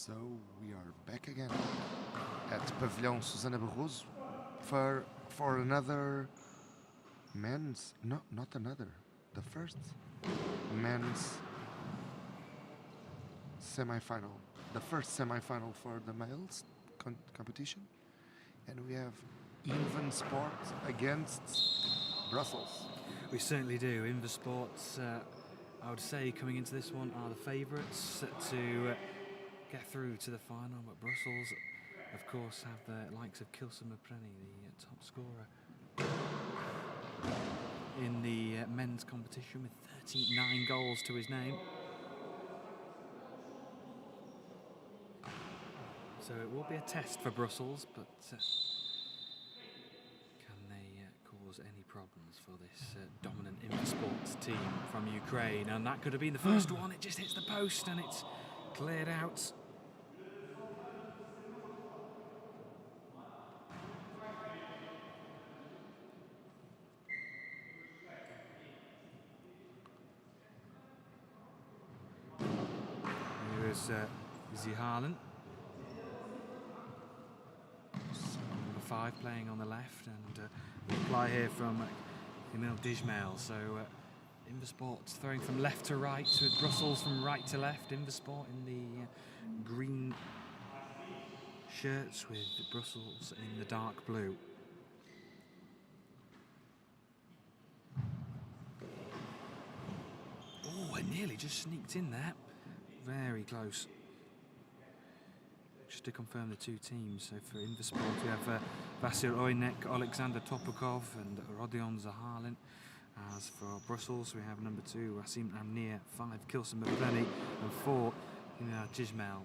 So we are back again at Pavilhão Susana Barroso for another men's, no, not another, the first men's semi-final, the first semi-final for the males competition, and we have Invasport against Brussels. We certainly do. Invasport, I would say, coming into this one are the favourites to get through to the final, but Brussels, of course, have the likes of Kilson Mapreni, the top scorer in the men's competition with 39 goals to his name. So it will be a test for Brussels, but can they cause any problems for this dominant Invasport team from Ukraine? And that could have been the first one. It just hits the post and it's cleared out. Here's Zihalen. Number 5 playing on the left, and reply here from Emil Dijmel. So Invasport throwing from left to right, with Brussels from right to left. Invasport in the green shirts with Brussels in the dark blue. Oh, it nearly just sneaked in there. Very close. Just to confirm the two teams, so for Invasport we have Vasil Oynek, Alexander Topukov and Rodion Zihalen. As for Brussels we have number 2 Wasim Amnir, 5 Kilson Mapreni and 4 Emil Dijmel.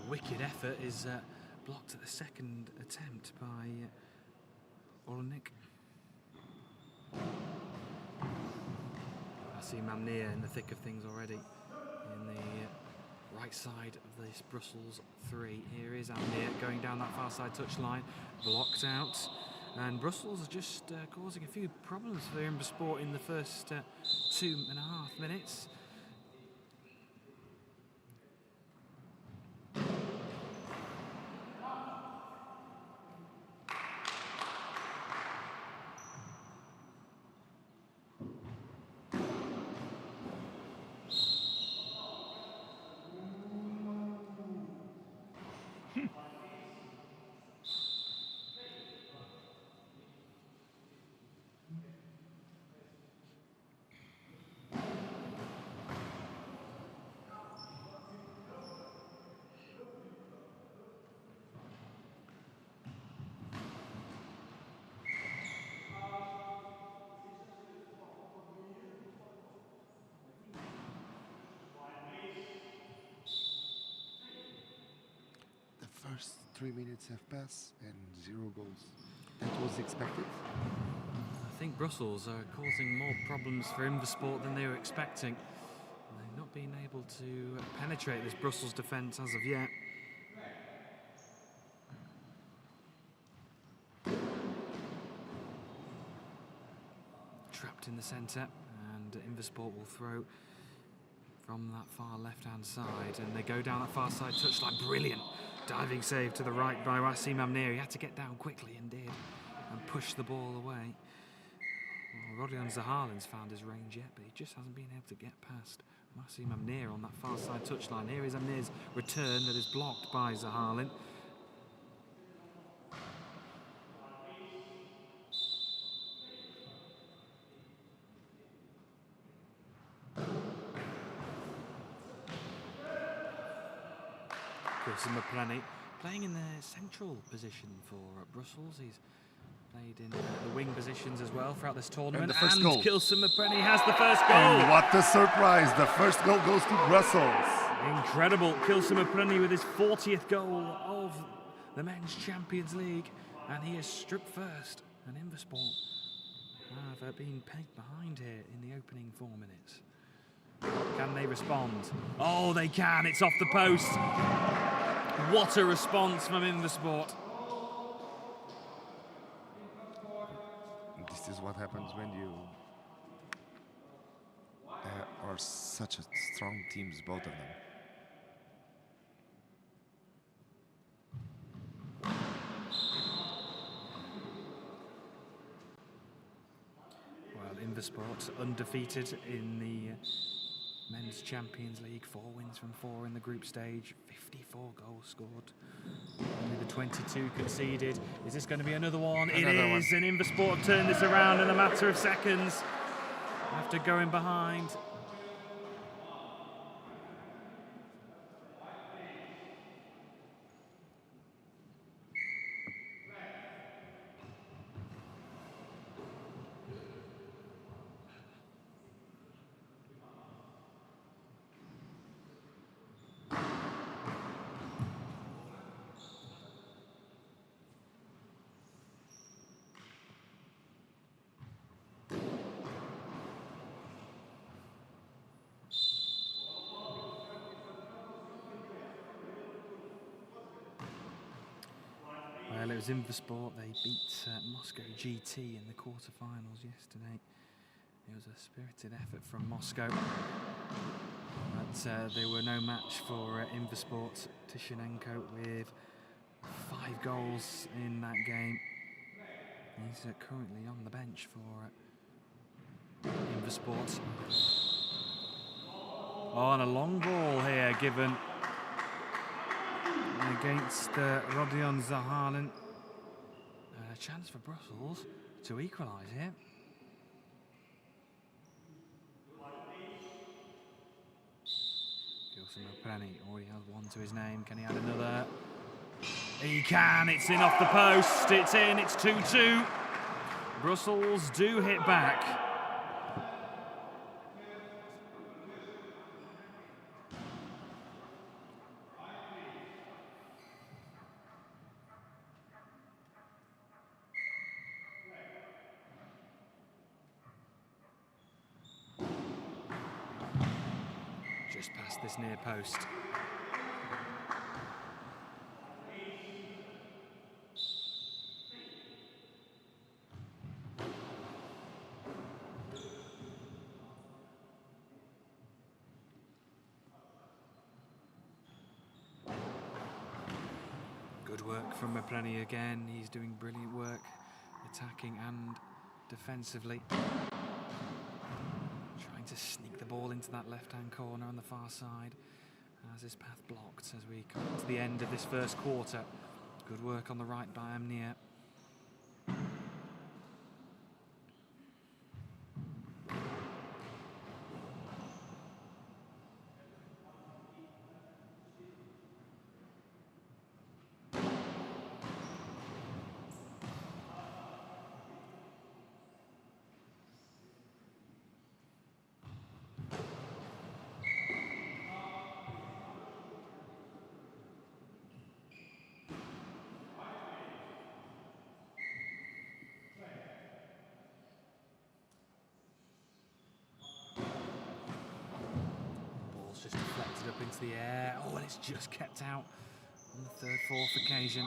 Wicked effort is blocked at the second attempt by Olenik. I see Mamnir in the thick of things already in the right side of this Brussels 3. Here is Amnir going down that far side touchline, blocked out. And Brussels are just causing a few problems for Invasport in the first 2.5 minutes. First 3 minutes have passed and 0 goals. That was expected. I think Brussels are causing more problems for Invasport than they were expecting. They've not been able to penetrate this Brussels defence as of yet. Trapped in the centre, and Invasport will throw from that far left-hand side, and they go down that far side touchline. Brilliant diving save to the right by Wasim Amnir. He had to get down quickly and did, and push the ball away. Well, Rodion Zihalen's found his range yet, but he just hasn't been able to get past Wasim Amnir on that far side touchline. Here is Amnir's return that is blocked by Zihalen. Kilson playing in the central position for Brussels. He's played in the wing positions as well throughout this tournament. And the first goal. Kilson has the first goal. And what a surprise! The first goal goes to Brussels. Incredible. Kilson with his 40th goal of the Men's Champions League. And he is struck first. And Invasport have been pegged behind here in the opening 4 minutes. Can they respond? Oh, they can. It's off the post. What a response from Invasport. This is what happens when you are such a strong teams, both of them. Well, Invasport undefeated in the Men's Champions League, 4 wins from 4 in the group stage, 54 goals scored, only the 22 conceded. Is this going to be another one? It is, and Invasport have turned this around in a matter of seconds after going behind. Well, it was Invasport. They beat Moscow GT in the quarterfinals yesterday. It was a spirited effort from Moscow, but they were no match for Invasport. Tishenenko with 5 goals in that game. He's currently on the bench for Invasport. Oh, and a long ball here given against Rodion Zahalin. A chance for Brussels to equalise here. Kilson already has one to his name. Can he add another? He can. It's in off the post. It's in. It's 2-2. Brussels do hit back. Just past this near post. Good work from Mapreni again. He's doing brilliant work, attacking and defensively. Trying to sneak the ball into that left-hand corner on the far side. Has his path blocked as we come to the end of this first quarter. Good work on the right by Amnir. Just deflected up into the air. Oh, and it's just kept out on the third, fourth occasion.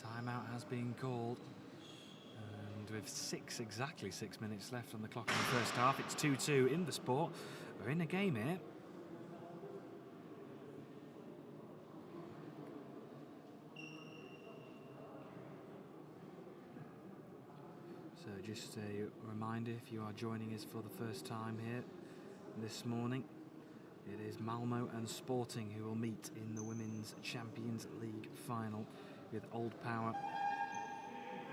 Timeout has been called. And with exactly 6 minutes left on the clock in the first half, it's 2-2 in the sport. We're in a game here. So just a reminder, if you are joining us for the first time here this morning, it is Malmo and Sporting who will meet in the Women's Champions League final, with Old Power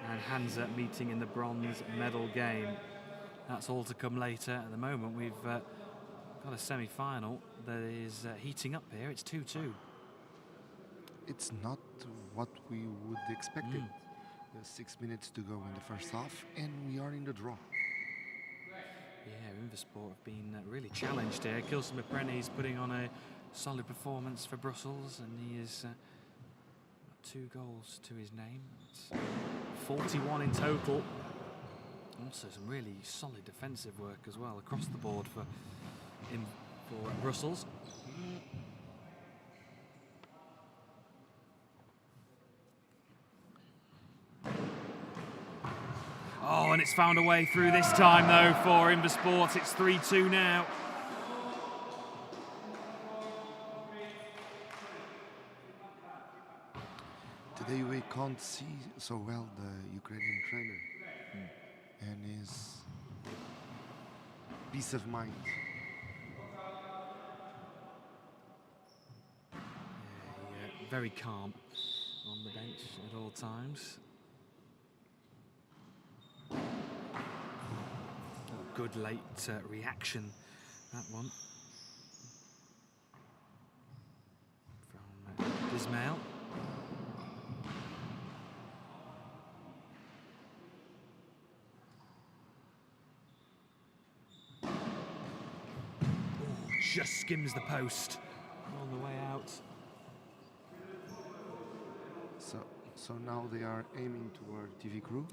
and Hansa meeting in the bronze medal game. That's all to come later. At the moment, we've got a semi-final that is heating up here. It's 2-2. It's not what we would expect it. There's 6 minutes to go in the first half, and we are in the draw. Yeah, Invasport have been really challenged here. Kilson is putting on a solid performance for Brussels, and he has got 2 goals to his name. It's 41 in total. Also some really solid defensive work as well across the board for Brussels. Oh, and it's found a way through this time though for Invasport. It's 3-2 now. Today we can't see so well the Ukrainian trainer and his peace of mind. Yeah, very calm on the bench at all times. Good late reaction, that one. From Ismail. Just skims the post on the way out. So now they are aiming toward TV crew.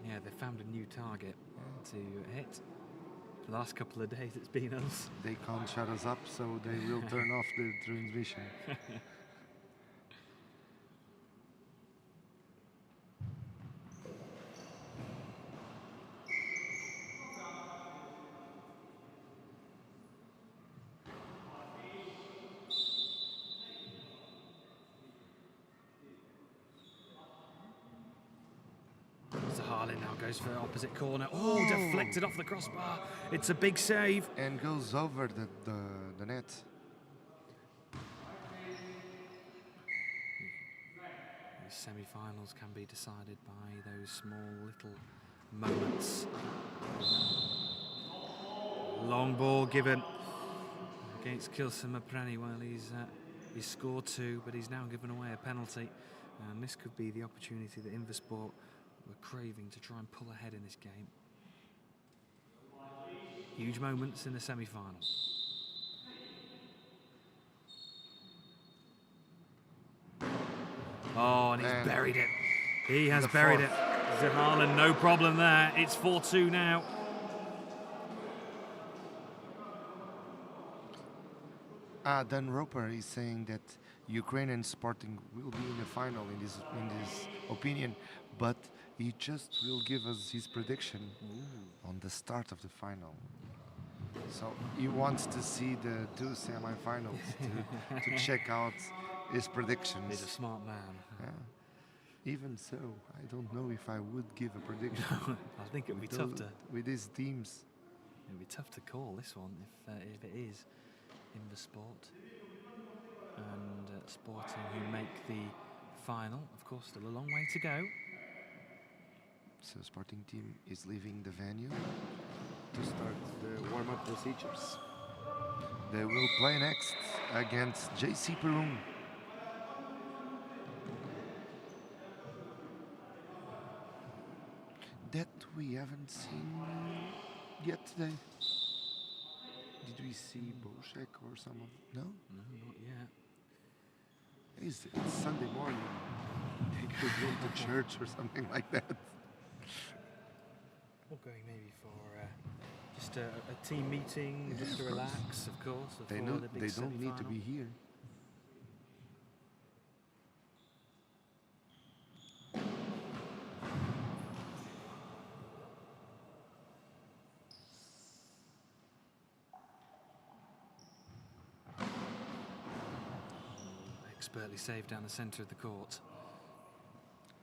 Yeah, they found a new target to hit. For the last couple of days it's been us. They can't shut us up, so they will turn off the transmission. Harlin now goes for opposite corner. Oh, deflected off the crossbar. It's a big save. And goes over the net. These semi-finals can be decided by those small little moments. Long ball given against Kilson Maprani. Well, he's scored 2, but he's now given away a penalty. And this could be the opportunity that Invasport were craving to try and pull ahead in this game. Huge moments in the semi-final. Oh, and he's buried it. He has buried it. Zahalan, no problem there. It's 4-2 now. Dan Roper is saying that Ukrainian Sporting will be in the final in his opinion, but he just will give us his prediction on the start of the final. So he wants to see the 2 semi-finals to check out his predictions. He's a smart man. Yeah. Even so, I don't know if I would give a prediction. I think it would be tough to. With these teams. It would be tough to call this one if it is Invasport and Sporting who make the final. Of course, still a long way to go. So Sporting team is leaving the venue to start the warm-up procedures. They will play next against JC Perum. That we haven't seen yet today. Did we see Bošek or someone? No? No, not yet. It's Sunday morning. They could go to church or something like that. Or going maybe for just a team meeting, just to relax, of course. They don't need to be here. Expertly saved down the centre of the court.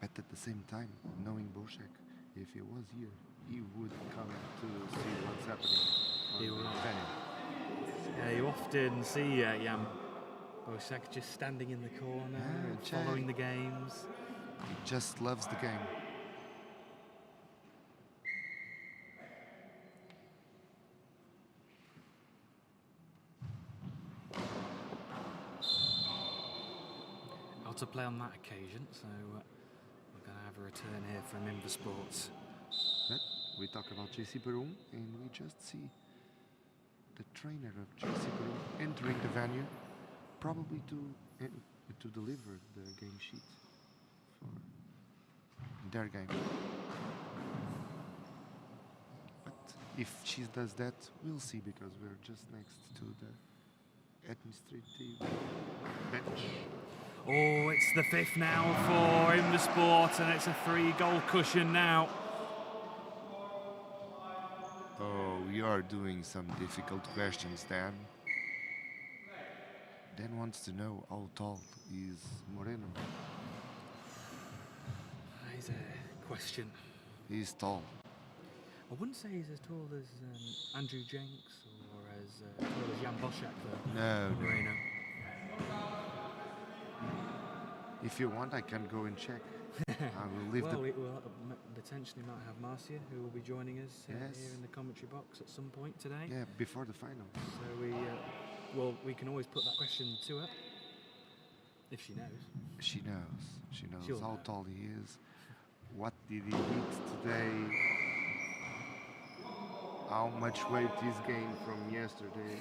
But at the same time, knowing Bošek, if he was here, he would come to see what's happening. He would. Yeah, you often see Jan Bošek just standing in the corner, following the games. He just loves the game. to play on that occasion, so we're going to have a return here from Invasport. But we talk about JC Barum, and we just see the trainer of JC Barum entering the venue, probably to deliver the game sheet for their game. But if she does that, we'll see, because we're just next to the administrative bench. Oh, it's the 5th now for Invasport, and it's a 3-goal cushion now. Oh, we are doing some difficult questions, Dan. Dan wants to know how tall is Moreno. He's a question. He's tall. I wouldn't say he's as tall as Andrew Jenks or as tall as Jan Boschak, though. No. Moreno. If you want, I can go and check. I will leave Well, we will potentially might have Marcia, who will be joining us here in the commentary box at some point today. Yeah, before the final. So we can always put that question to her, if she knows. She knows. She knows She'll how know. tall he is. What did he eat today? How much weight he's gained from yesterday.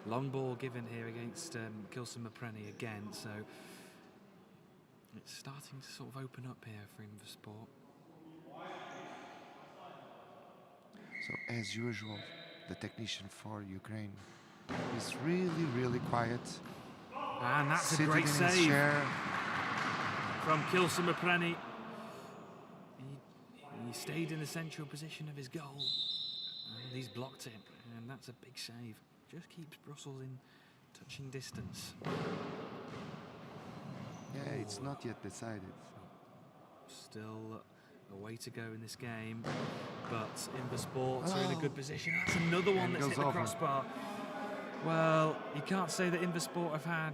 Long ball given here against Kilson Mapreni again, so it's starting to sort of open up here for Invasport. So, as usual, the technician for Ukraine is really, really quiet. And that's a Sitting great in his save chair. from Kilson Mapreni. He stayed in the central position of his goal, and he's blocked it, and that's a big save. Just keeps Brussels in touching distance. Yeah, it's not yet decided. Still a way to go in this game, but Invasport are in a good position. That's another one And that's hit goes the over. crossbar. Well, you can't say that Invasport have had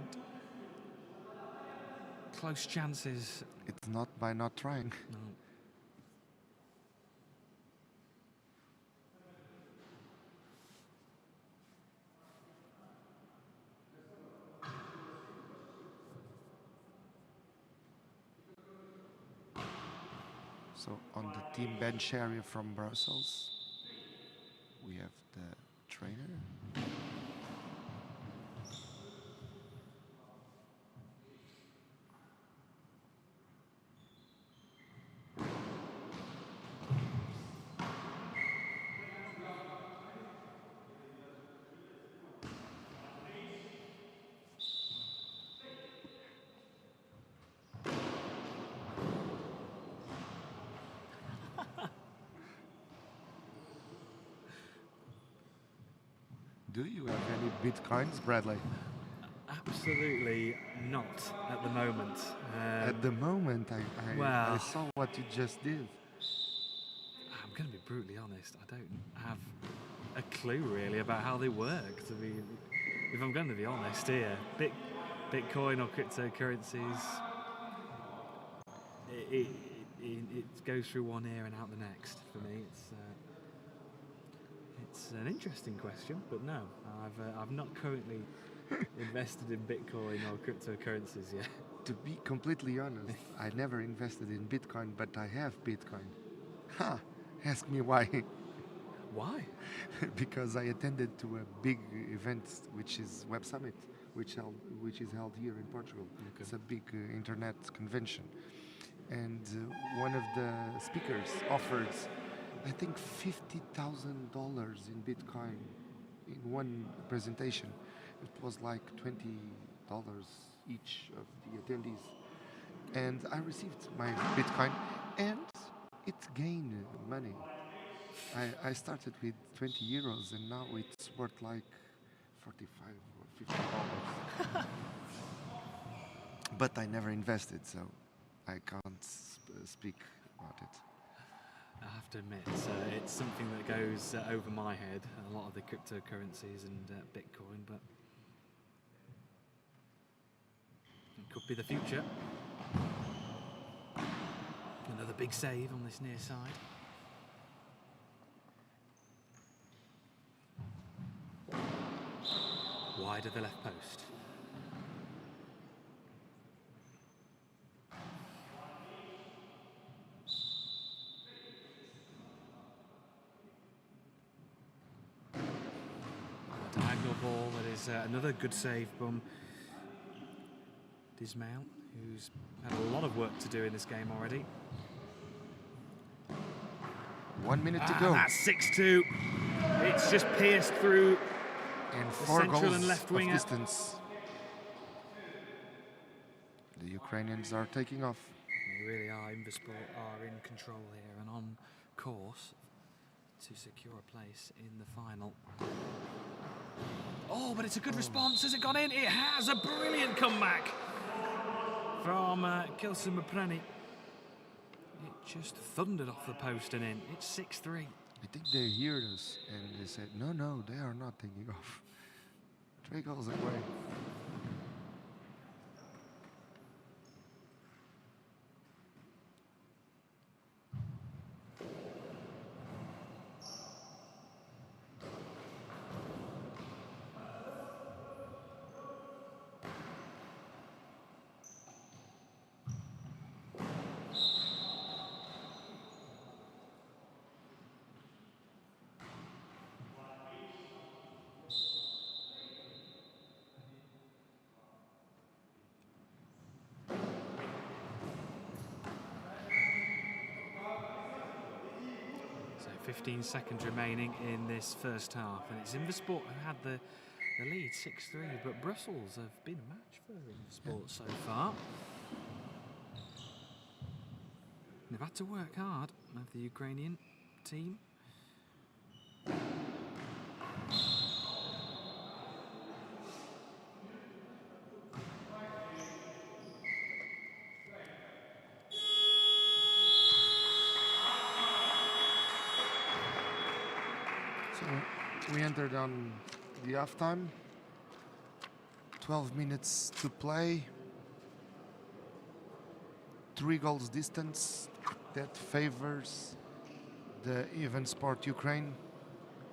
close chances. It's not by not trying. No. So on the team bench area from Brussels, we have the trainer. Do you have any bitcoins, Bradley? Absolutely not at the moment. At the moment, I well- saw what you just did. I'm going to be brutally honest. I don't have a clue really about how they work. If I'm going to be honest here, Bitcoin or cryptocurrencies, it goes through one ear and out the next. For me, it's an interesting question, but no, I've not currently invested in Bitcoin or cryptocurrencies yet. To be completely honest, I never invested in Bitcoin, but I have Bitcoin. Ha! Ask me why. Why? Because I attended to a big event, which is Web Summit, which is held here in Portugal. Okay. It's a big internet convention, and one of the speakers offered, I think, $50,000 in Bitcoin in one presentation. It was like $20 each of the attendees, and I received my Bitcoin, and it gained money. I started with 20 euros, and now it's worth like 45 or $50. But I never invested, so I can't speak about it. I have to admit, it's something that goes over my head, a lot of the cryptocurrencies and Bitcoin, but it could be the future. Another big save on this near side. Wide of the left post. diagonal ball that is another good save from Dismail, who's had a lot of work to do in this game already. 1 minute to go. That's 6-2. It's just pierced through And the 4 central goals and left of winger. distance. The Ukrainians are taking off. They really are. Invasport are in control here and on course to secure a place in the final. Oh, but it's a good response. Has it gone in? It has. A brilliant comeback from Kilson Mapreni. It just thundered off the post and in. It's 6-3. I think they heard us and they said, no, they are not taking off. 3 goals away. So 15 seconds remaining in this first half, and it's Invasport who had the lead 6-3, but Brussels have been a match for Invasport so far. They've had to work hard, of the Ukrainian team. So we entered on the half time. 12 minutes to play. 3 goals distance. That favors the Invasport Ukraine,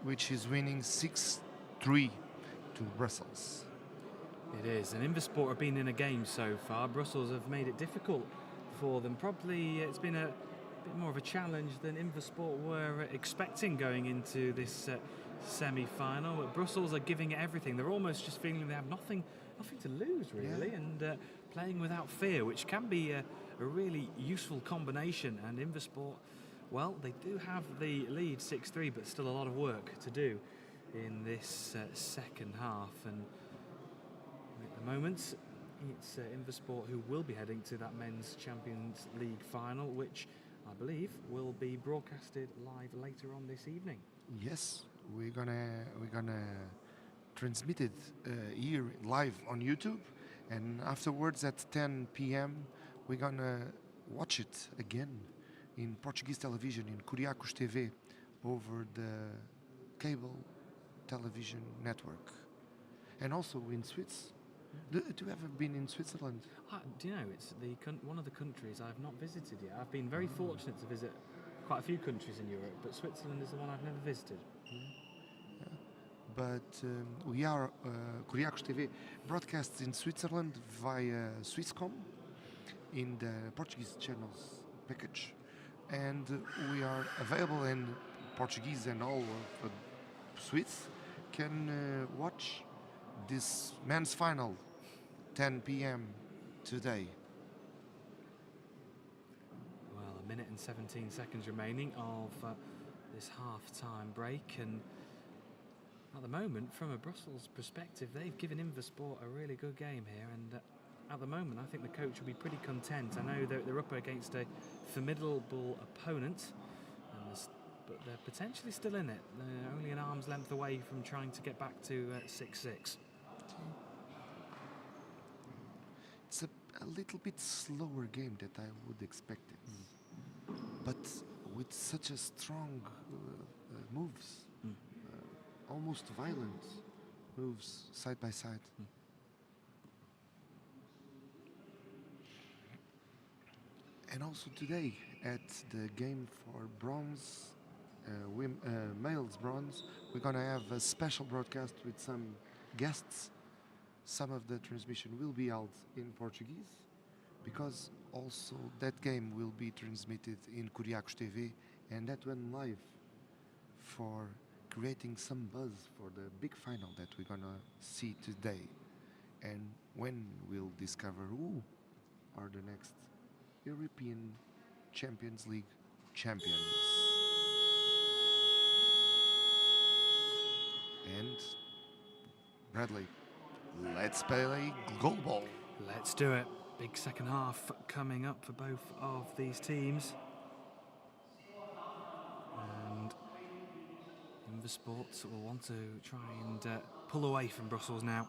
which is winning 6-3 to Brussels. It is, and Invasport have been in a game so far. Brussels have made it difficult for them. Probably it's been a bit more of a challenge than Invasport were expecting going into this semi-final. But Brussels are giving it everything. They're almost just feeling they have nothing to lose, really, and playing without fear, which can be a really useful combination. And Invasport, well, they do have the lead 6-3, but still a lot of work to do in this second half. And at the moment, it's Invasport who will be heading to that Men's Champions League final, which I believe will be broadcasted live later on this evening. Yes, we're gonna transmit it here live on YouTube, and afterwards at 10 p.m. we're gonna watch it again in Portuguese television in KuriakosTV over the cable television network, and also in Swiss. Do you ever been in Switzerland? Do you know, it's one of the countries I've not visited yet. I've been very fortunate to visit quite a few countries in Europe, but Switzerland is the one I've never visited. But we are KuriakosTV broadcasts in Switzerland via Swisscom in the Portuguese channels package, and we are available in Portuguese, and all of Swiss can watch this men's final 10 p.m. today. Well, 1 minute and 17 seconds remaining of this half-time break, and at the moment, from a Brussels perspective, they've given Invasport a really good game here, and at the moment I think the coach will be pretty content. I know they're up against a formidable opponent, but they're potentially still in it. They're only an arm's length away from trying to get back to 6-6. It's a little bit slower game that I would expect it, but with such a strong moves, almost violent moves side by side. And also today at the game for bronze, males bronze, we're gonna have a special broadcast with some guests. Some of the transmission will be held in Portuguese, because also that game will be transmitted in KuriakosTV, and that went live for creating some buzz for the big final that we're gonna see today. And when we'll discover who are the next European Champions League champions. And Bradley, let's play GoalBall. Let's do it. Big second half coming up for both of these teams. And Invasport will want to try and pull away from Brussels now.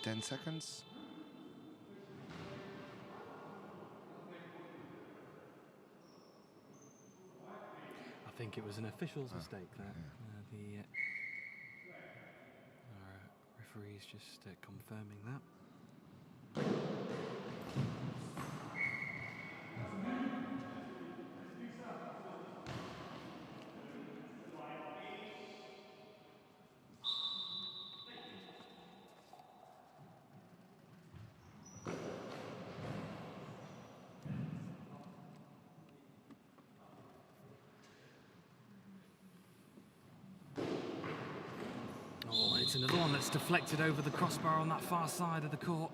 Ten seconds. I think it was an official's mistake there. Yeah. Our referee's just confirming that. Oh, it's another one that's deflected over the crossbar on that far side of the court.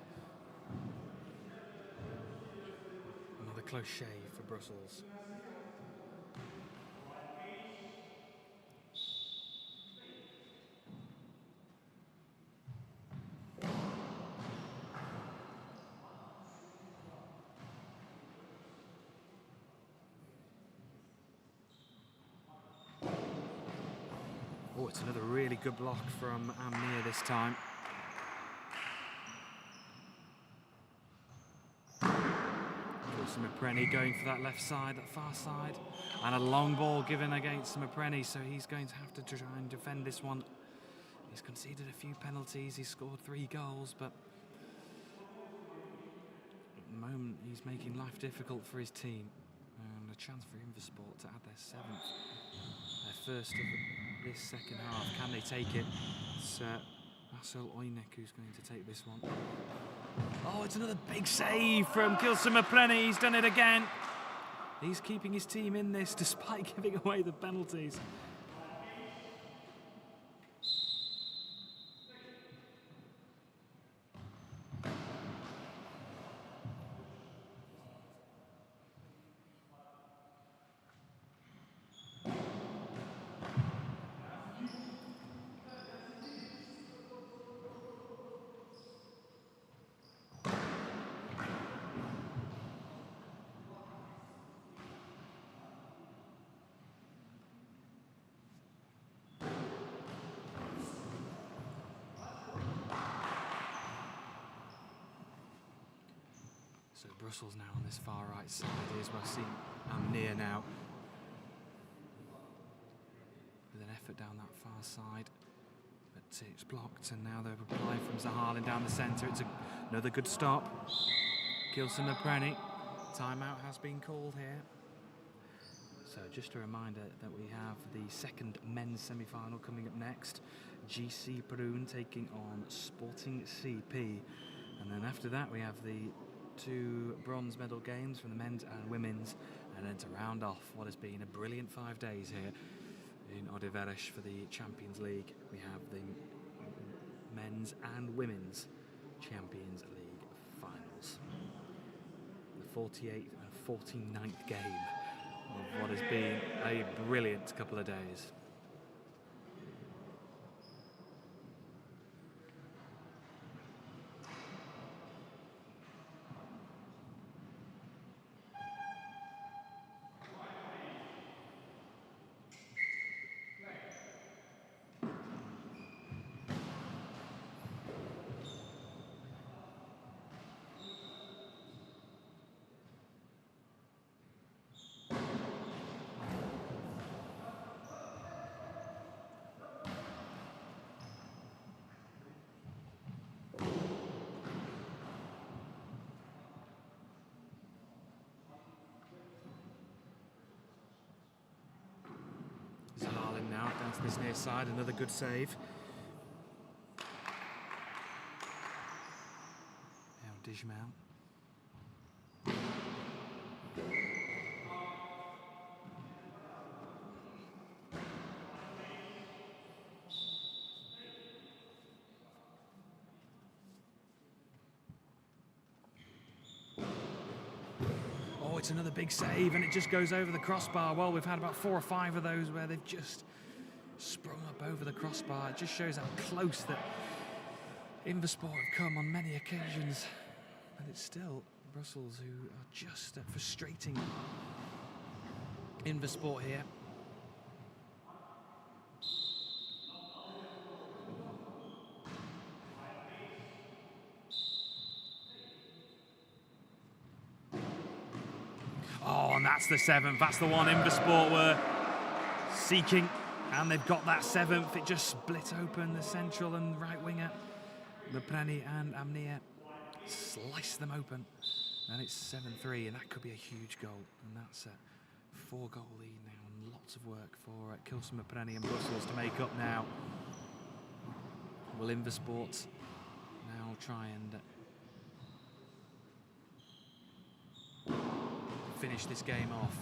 Another close shave for Brussels. Oh, it's another really good block from Amnir this time. Simaprenny going for that left side, that far side. And a long ball given against Simaprenny, so he's going to have to try and defend this one. He's conceded a few penalties, he's scored 3 goals, but at the moment he's making life difficult for his team. And a chance for Invasport to add their 7th. Their first of this second half. Can they take it? It's Marcel Oynek who's going to take this one. Oh, it's another big save from Simaprenny. He's done it again. He's keeping his team in this despite giving away the penalties. So Brussels now on this far right side. Here's Wasim Amnir now. With an effort down that far side. But it's blocked, and now they're replying from Zahalin down the centre. It's another good stop. Simaprenny. Timeout has been called here. So just a reminder that we have the second men's semi-final coming up next. GC Perun taking on Sporting CP. And then after that we have the 2 bronze medal games from the men's and women's, and then to round off what has been a brilliant 5 days here in Odiveres for the Champions League, we have the men's and women's Champions League finals. The 48th and 49th game of what has been a brilliant couple of days. to this near side, another good save. Now Dijmel. Oh, it's another big save, and it just goes over the crossbar. Well, we've had about 4 or 5 of those where they've just sprung up over the crossbar. It just shows how close that Invasport have come on many occasions. But it's still Brussels who are just frustrating Invasport here. Oh, and that's the 7th. That's the one Invasport were seeking. And they've got that 7th. It just split open the central and right winger. Mepreni and Amnia slice them open. And it's 7-3, and that could be a huge goal. And that's a 4-goal lead now, and lots of work for Kilson Mepreni and Brussels to make up now. Will Invasport now try and finish this game off?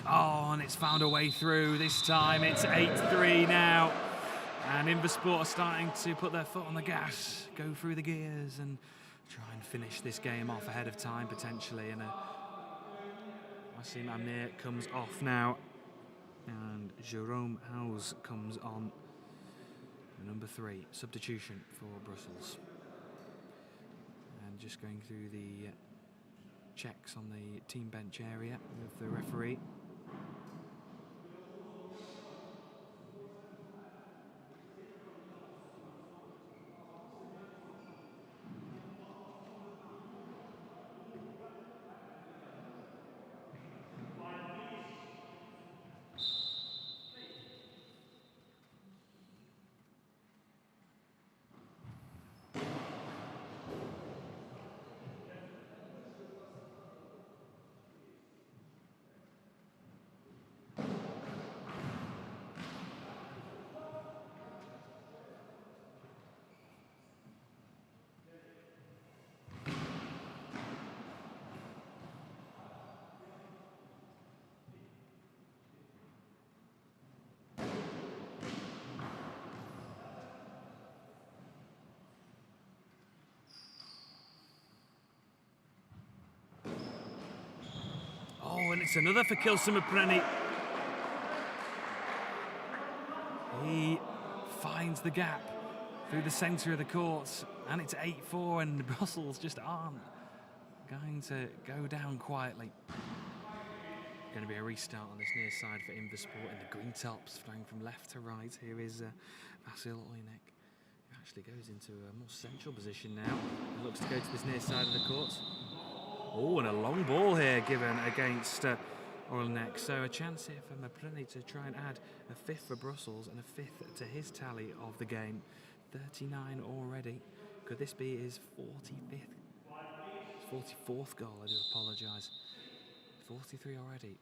Oh, and it's found a way through this time. It's 8-3 now. And Invasport are starting to put their foot on the gas, go through the gears and try and finish this game off ahead of time, potentially. And Wassim Amir comes off now. And Jerome House comes on. Number 3, substitution for Brussels. And just going through the checks on the team bench area with the referee. Oh, and it's another for Kilson Mepreni. He finds the gap through the centre of the court, and it's 8-4, and Brussels just aren't going to go down quietly. Going to be a restart on this near side for Invasport in the green tops, flowing from left to right. Here is Vasil Oynek, who actually goes into a more central position now. He looks to go to this near side of the court. Oh, and a long ball here given against Oynek. So a chance here for Mepreni to try and add a 5th for Brussels and a 5th to his tally of the game. 39 already. Could this be his 44th goal? I do apologise. 43 already.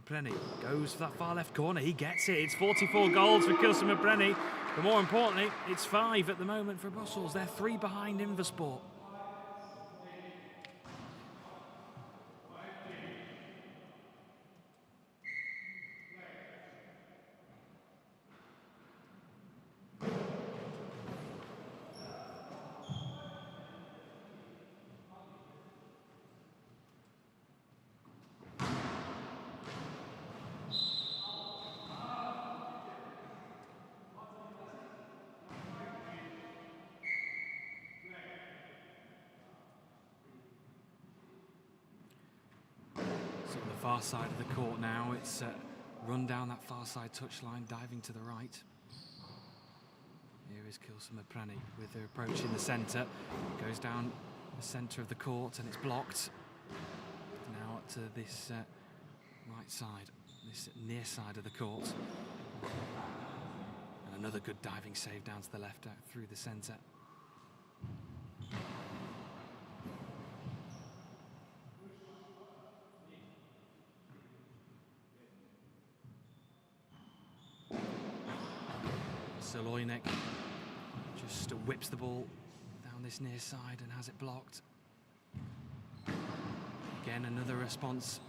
Mepreni goes for that far left corner. He gets it. It's 44 goals for Kilson Mepreni. But more importantly, it's 5 at the moment for Brussels. They're 3 behind Invasport. Far side of the court now. It's run down that far side touchline, diving to the right. Here is Kilsuma Prani with her approach in the centre. Goes down the centre of the court and it's blocked. Now to this right side, this near side of the court. And another good diving save down to the left out through the centre. Solojnik just whips the ball down this near side and has it blocked. Again, another response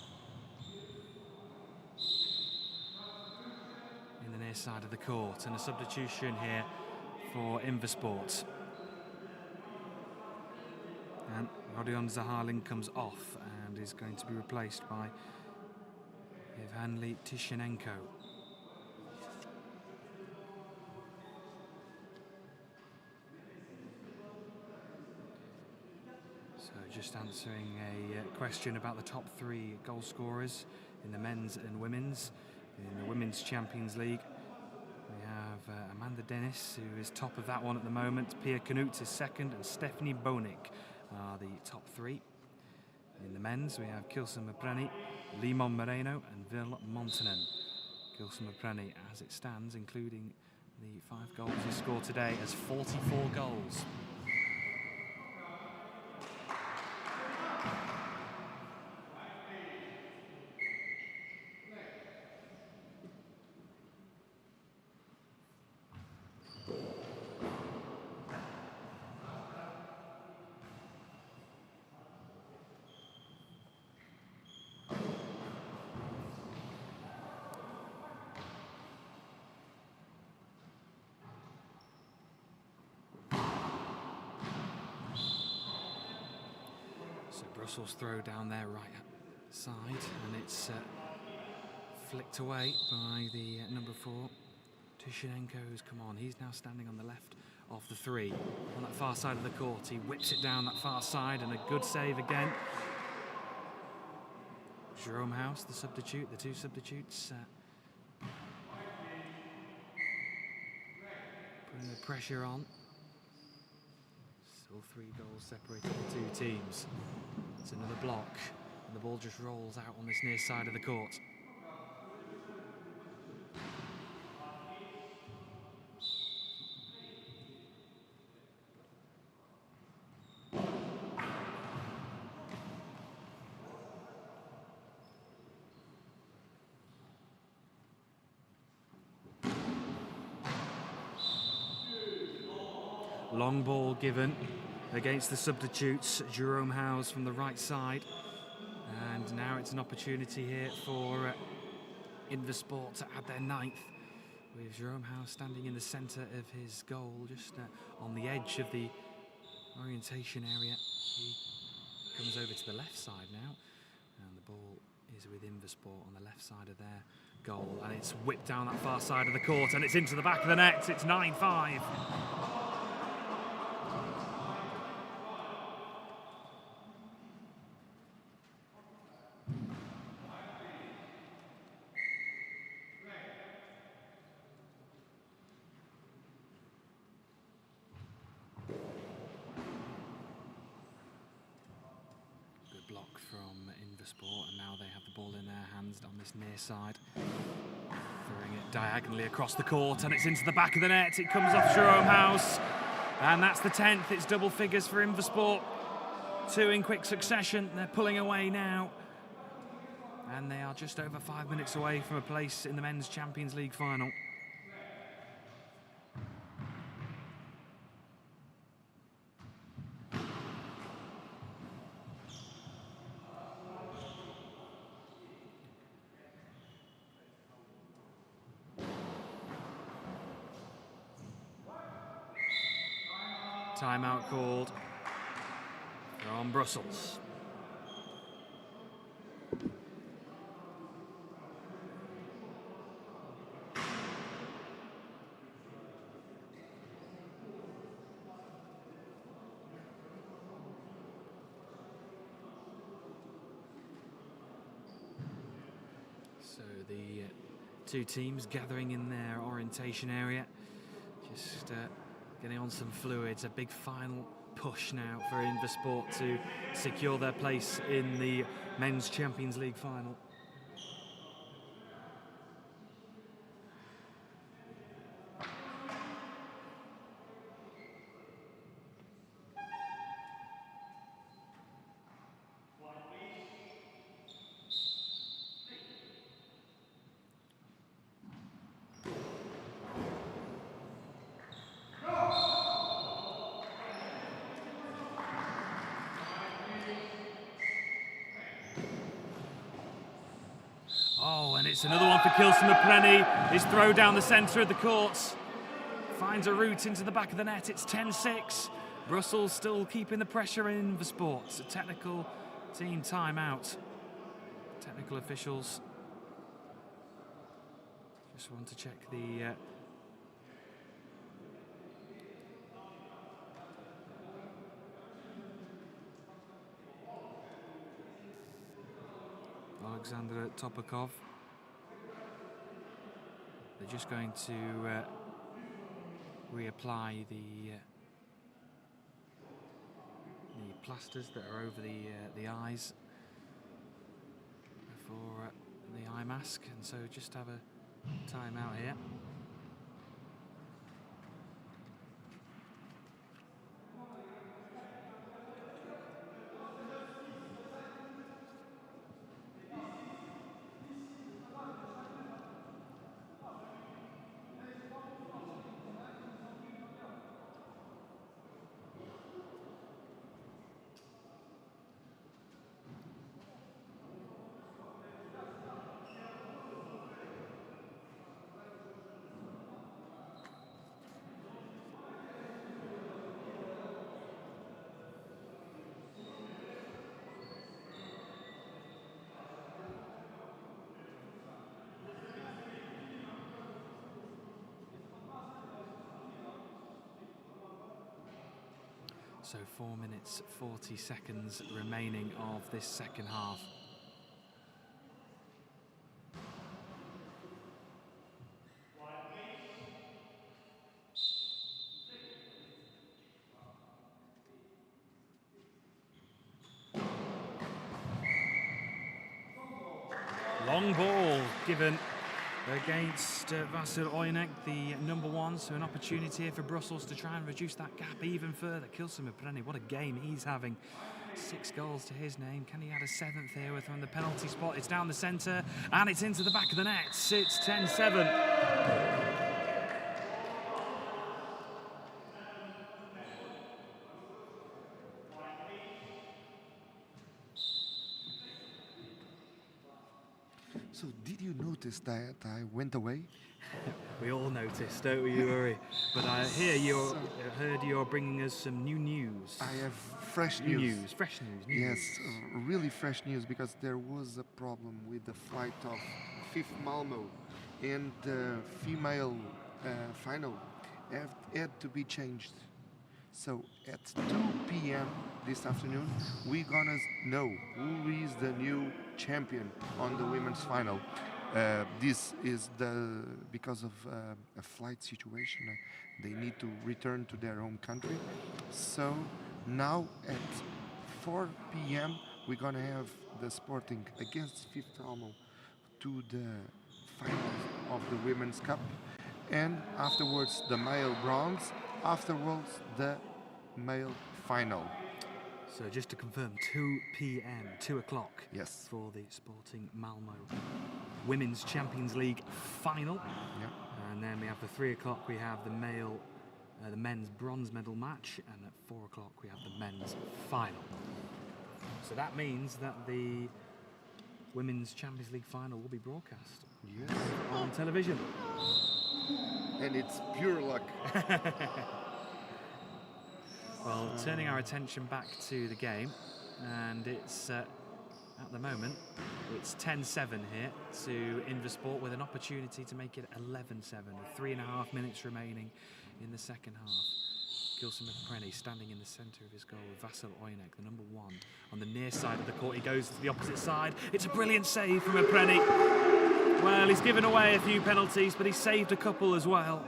in the near side of the court, and a substitution here for Invasport. And Rodion Zahalin comes off and is going to be replaced by Evhanli Tishenenko. Just answering a question about the top 3 goal scorers in the men's and women's. In the Women's Champions League, we have Amanda Dennis, who is top of that one at the moment. Pia Knut is second, and Stephanie Bonik are the top 3. In the men's, we have Kilsuma Prani, Limon Moreno, and Vil Montanen. Kilsuma Prani, as it stands, including the 5 goals he scored today, has 44 goals. Brussels throw down their right side, and it's flicked away by the number 4. Tishenenko's come on. He's now standing on the left of the 3 on that far side of the court. He whips it down that far side, and a good save again. Jerome House, the substitute, the 2 substitutes, putting the pressure on. Still 3 goals separating the 2 teams. It's another block, and the ball just rolls out on this near side of the court. Long ball given against the substitutes, Jerome House from the right side. And now it's an opportunity here for Invasport to add their 9th, with Jerome House standing in the centre of his goal, just on the edge of the orientation area. He comes over to the left side now, and the ball is with Invasport on the left side of their goal, and it's whipped down that far side of the court, and it's into the back of the net. It's 9-5. Block from Invasport, and now they have the ball in their hands on this near side. Throwing it diagonally across the court, and it's into the back of the net. It comes off Jerome House, and that's the 10th. It's double figures for Invasport. 2 in quick succession. They're pulling away now, and they are just over 5 minutes away from a place in the Men's Champions League final. Timeout called from Brussels. So the 2 teams gathering in their orientation area, just getting on some fluids. A big final push now for Invasport to secure their place in the Men's Champions League final. Oh, and it's another one for Kilsima. His throw down the centre of the courts finds a route into the back of the net. It's 10-6. Brussels still keeping the pressure in Invasport. A technical team timeout. Technical officials just want to check the Alexander Topakov. They're just going to reapply the plasters that are over the eyes for the eye mask, and so just have a time out here. So 4 minutes, 40 seconds remaining of this second half. Long ball given against VODAFONE, the number one, so an opportunity here for Brussels to try and reduce that gap even further. Kilsima, what a game he's having. 6 goals to his name. Can he add a 7th here from the penalty spot? It's down the centre and it's into the back of the net. It's 10-7. So did you notice that I went away? We all noticed, don't we, Uri? But I heard you're bringing us some new news. I have fresh news. Fresh news. Yes, really fresh news, because there was a problem with the flight of 5th Malmo, and the female final had to be changed. So at 2 p.m. this afternoon, we're gonna know who is the new champion on the women's final. This is because of a flight situation. They need to return to their home country. So now at 4 p.m. we're gonna have the Sporting against 5th Malmo to the finals of the Women's Cup, and afterwards the male bronze. Afterwards, the male final. So just to confirm, 2 p.m., 2 o'clock. Yes. For the Sporting Malmo Women's Champions League final. Yeah. And then we have the 3 o'clock. We have the men's bronze medal match, and at 4 o'clock we have the men's final. So that means that the Women's Champions League final will be broadcast. Yes. On television. And it's pure luck. Well, turning our attention back to the game, and it's at the moment it's 10-7 here to Invasport, with an opportunity to make it 11-7, with 3.5 minutes remaining in the second half. Kilsima standing in the centre of his goal with VODAFONE, the number one, on the near side of the court. He goes to the opposite side. It's a brilliant save from Apreni. Well, he's given away a few penalties, but he saved a couple as well.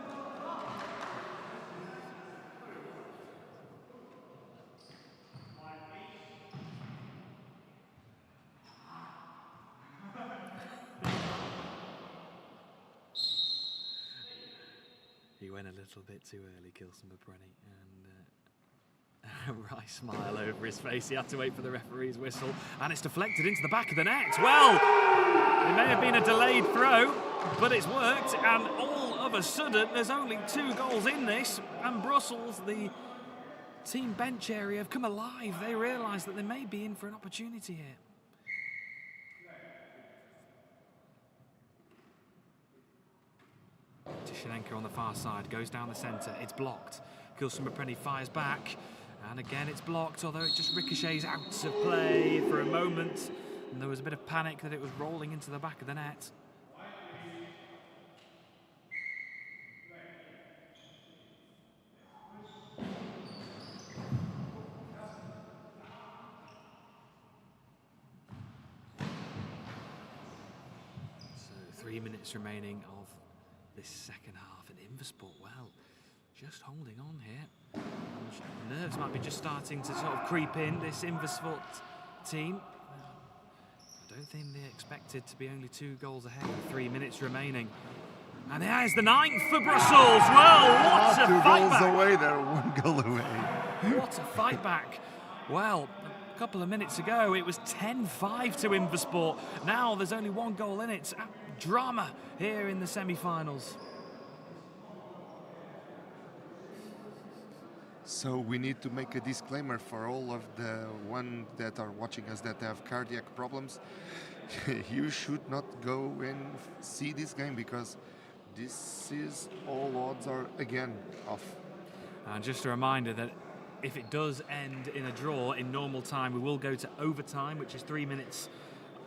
went a little bit too early, Kilson Mapreni, and a wry smile over his face. He had to wait for the referee's whistle, and it's deflected into the back of the net. Well, it may have been a delayed throw, but it's worked, and all of a sudden, there's only 2 goals in this, and Brussels, the team bench area, have come alive. They realise that they may be in for an opportunity here. Tishenenko on the far side, goes down the centre, it's blocked. Kilson Mapreni fires back, and again it's blocked, although it just ricochets out of play for a moment, and there was a bit of panic that it was rolling into the back of the net. So 3 minutes remaining of this second half, and Invasport, well, just holding on here. Nerves might be just starting to sort of creep in, this Invasport team. I don't think they expected to be only 2 goals ahead with 3 minutes remaining. And there's the 9th for Brussels. Well, what a fight back. 2 goals away there, 1 goal away. What a fight back. Well, a couple of minutes ago, it was 10-5 to Invasport. Now there's only 1 goal in it. Drama here in the semi-finals. So we need to make a disclaimer for all of the ones that are watching us that have cardiac problems. You should not go and see this game, because this is all odds are again off. And just a reminder that if it does end in a draw in normal time, we will go to overtime, which is 3 minutes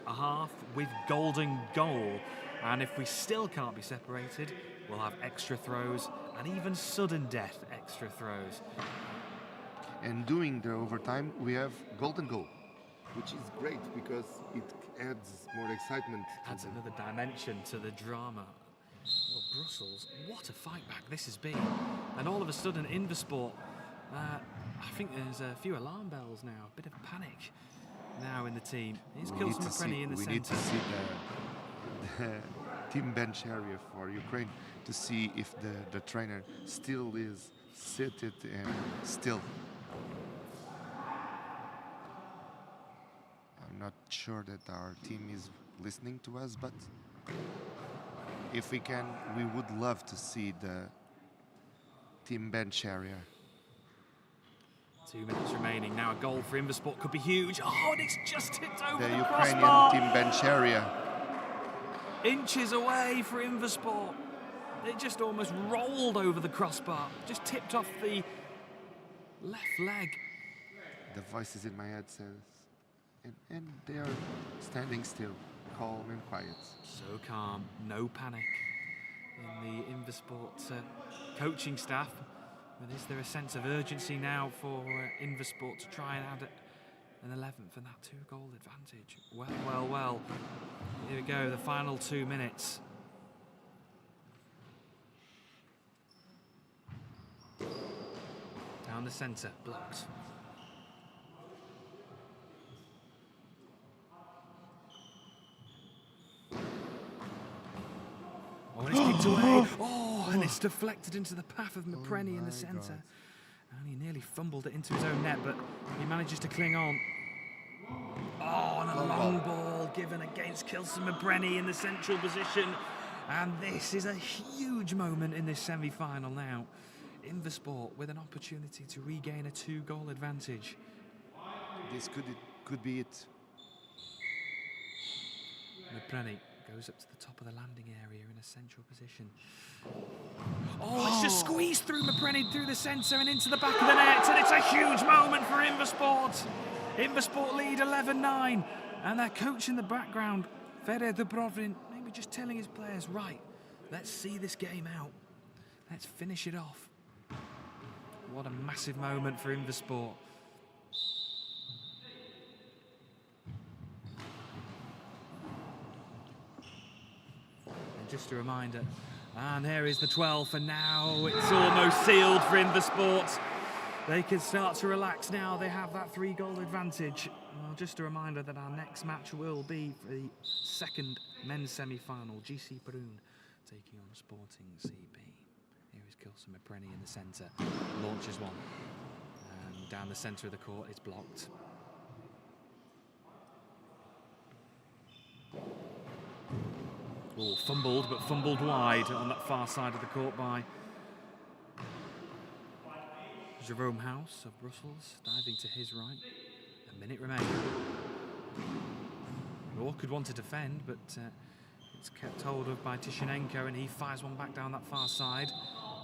a half with golden goal. And if we still can't be separated, we'll have extra throws and even sudden death extra throws. And during the overtime, we have golden goal, which is great because it adds more excitement. Adds another dimension to the drama. Well, Brussels, what a fight back this has been. And all of a sudden, Invasport, I think there's a few alarm bells now, a bit of panic now in the team. Here's Kilson Mapreni in the centre. We need to see the team bench area for Ukraine to see if the trainer still is seated and still. I'm not sure that our team is listening to us, but if we can, we would love to see the team bench area. 2 minutes remaining. Now a goal for Invasport could be huge. Oh, and it's just tipped over The the Ukrainian crossbar. team bench area. Inches away for Invasport. It just almost rolled over the crossbar. Just tipped off the left leg. The voices in my head says, and they are standing still, calm and quiet. So calm, no panic in the Invasport coaching staff. But is there a sense of urgency now for Invasport to try and add an 11th and that 2-goal advantage? Well, well, well. Here we go, the final 2 minutes. Down the centre, blocked. Oh, and it's kicked away. Oh, and it's deflected into the path of Mapreni in the centre. And he nearly fumbled it into his own net, but he manages to cling on. Oh, and a long ball given against Kilson Mapreni in the central position. And this is a huge moment in this semi-final now. Invasport with an opportunity to regain a 2-goal advantage. This could be it. Mapreni goes up to the top of the landing area in a central position. Oh, it's just squeezed through Mapreni through the centre and into the back of the net, and it's a huge moment for Invasport. Invasport lead 11-9, and their coach in the background, Fede Dubrovin, maybe just telling his players, right, let's see this game out. Let's finish it off. What a massive moment for Invasport. And just a reminder, and here is the 12th, and now it's almost sealed for Invasport. They can start to relax now. They have that 3-goal advantage. Well, just a reminder that our next match will be for the second men's semi-final. GC Perun taking on Sporting CB. Here is Kilson-Mepreni in the centre. Launches one. And down the centre of the court, it's blocked. Oh, fumbled, but fumbled wide on that far side of the court by Jerome House of Brussels, diving to his right. A minute remaining. Raw could want to defend, but it's kept hold of by Tishenenko, and he fires one back down that far side,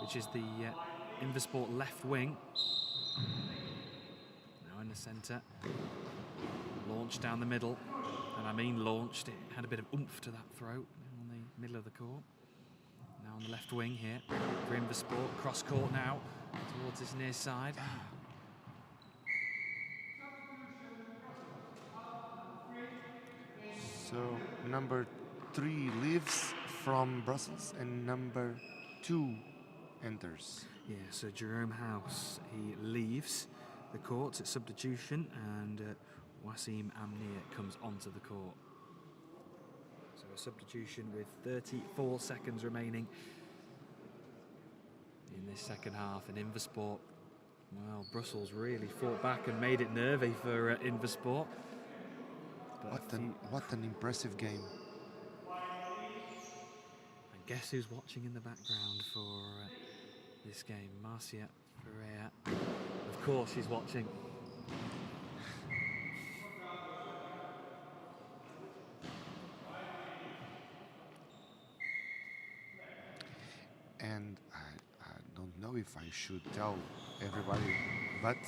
which is the Invasport left wing. Now in the centre. Launched down the middle, and I mean launched, it had a bit of oomph to that throw on the middle of the court. Now on the left wing here for Invasport, cross court now towards his near side. So number 3 leaves from Brussels and number 2 enters. Yeah, so Jerome House, he leaves the court at substitution, and Wasim Amnir comes onto the court. So a substitution with 34 seconds remaining in this second half, and Invasport, well, Brussels really fought back and made it nervy for Invasport. What an impressive game. And guess who's watching in the background for this game? Marcia Ferreira. Of course she's watching. And I don't know if I should tell everybody, but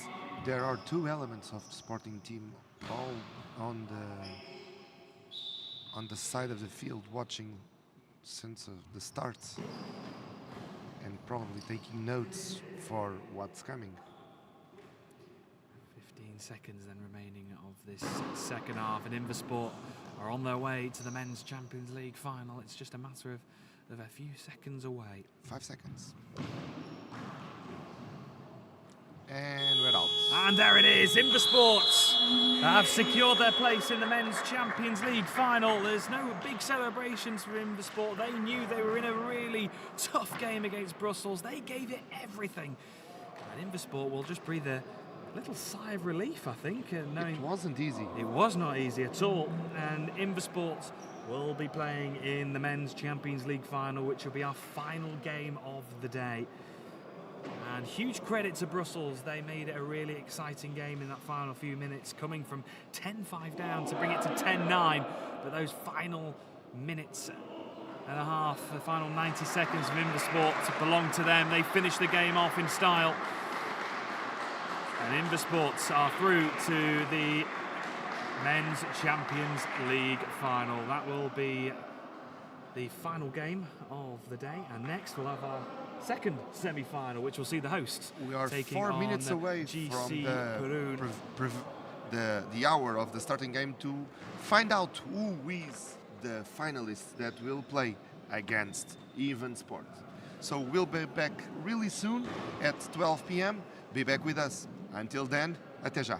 there are 2 elements of sporting team all on the side of the field watching since the start and probably taking notes for what's coming. 15 seconds then remaining of this second half, and Invasport are on their way to the Men's Champions League final. It's just a matter of a few seconds away. 5 seconds. And we're out. And there it is, Invasport have secured their place in the Men's Champions League final. There's no big celebrations for Invasport. They knew they were in a really tough game against Brussels. They gave it everything. And Invasport will just breathe a little sigh of relief, I think. Knowing it wasn't easy. It was not easy at all. And Invasport will be playing in the Men's Champions League final, which will be our final game of the day. And huge credit to Brussels. They made it a really exciting game in that final few minutes, coming from 10-5 down to bring it to 10-9. But those final minutes and a half, the final 90 seconds of Invasport belong to them. They finished the game off in style. And Invasport are through to the Men's Champions League final. That will be the final game of the day, and next we'll have our second semi-final, which will see the hosts we are taking 4 on minutes away GC from the hour of the starting game to find out who is the finalists that will play against Invasport. So we'll be back really soon at 12 p.m. Be back with us. Until then, até já.